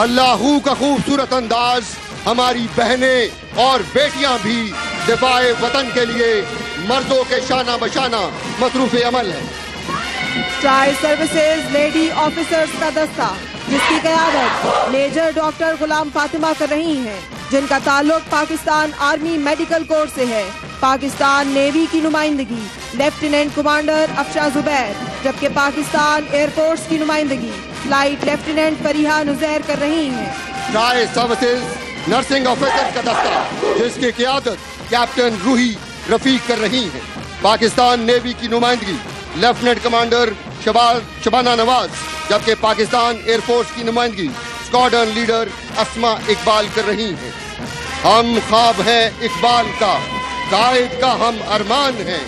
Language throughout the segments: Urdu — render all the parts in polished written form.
اللہ کا خوبصورت انداز ہماری بہنیں اور بیٹیاں بھی دفاع وطن کے لیے مردوں کے شانہ بشانہ مصروف عمل ہے. ٹرائی سروسز لیڈی آفیسرز کا دستہ جس کی قیادت میجر ڈاکٹر غلام فاطمہ کر رہی ہیں، جن کا تعلق پاکستان آرمی میڈیکل کورس سے ہے. پاکستان نیوی کی نمائندگی لیفٹیننٹ کمانڈر افشاں زبیر، جبکہ پاکستان ایئر فورس کی نمائندگی فلائٹ لیفٹیننٹ فریحہ نزیر کر رہی ہیں. ٹرائی سروسز نرسنگ آفیسر کا دستہ جس کی قیادت کیپٹن روحی رفیق کر رہی ہیں. پاکستان نیوی کی نمائندگی لیفٹیننٹ کمانڈر شبانہ نواز، جبکہ پاکستان ایئر فورس کی نمائندگی اسکواڈرن لیڈر اسما اقبال کر رہی ہیں. ہم خواب ہیں اقبال کا، قائد کا ہم ارمان ہیں،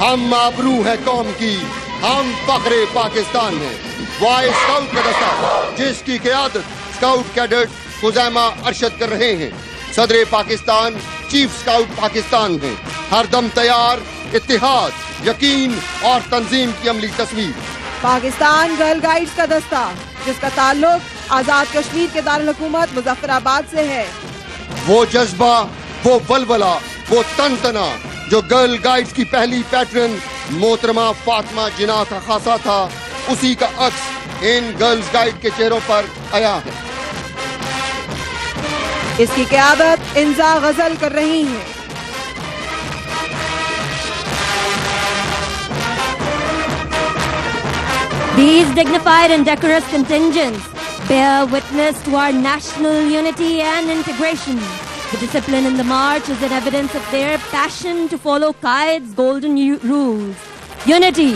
ہم آبرو ہے قوم کی، ہم فخر پاکستان ہیں. وائس اسکاؤٹ کا دستہ جس کی قیادت اسکاؤٹ کیڈٹ خزیمہ ارشد کر رہے ہیں. صدر پاکستان چیف اسکاؤٹ پاکستان ہیں. ہر دم تیار، اتحاد، یقین اور تنظیم کی عملی تصویر. پاکستان گرل گائیڈز کا دستہ جس کا تعلق آزاد کشمیر کے دارالحکومت مظفر آباد سے ہے. وہ جذبہ، وہ ولولہ، وہ تنتنا جو گرل گائیڈز کی پہلی پیٹرن محترمہ فاطمہ جناح کا خاصہ تھا، اسی کا عکس ان گرلز گائیڈ کے چہروں پر آیا ہے. اس کی قیادت انزا غزل کر رہی ہیں. These dignified and decorous contingents bear witness to our national unity and integration. The discipline in the march is an evidence of their passion to follow Qaed's golden rules. Unity,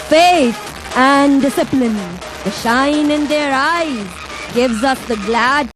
faith, and discipline. The shine in their eyes gives us the glad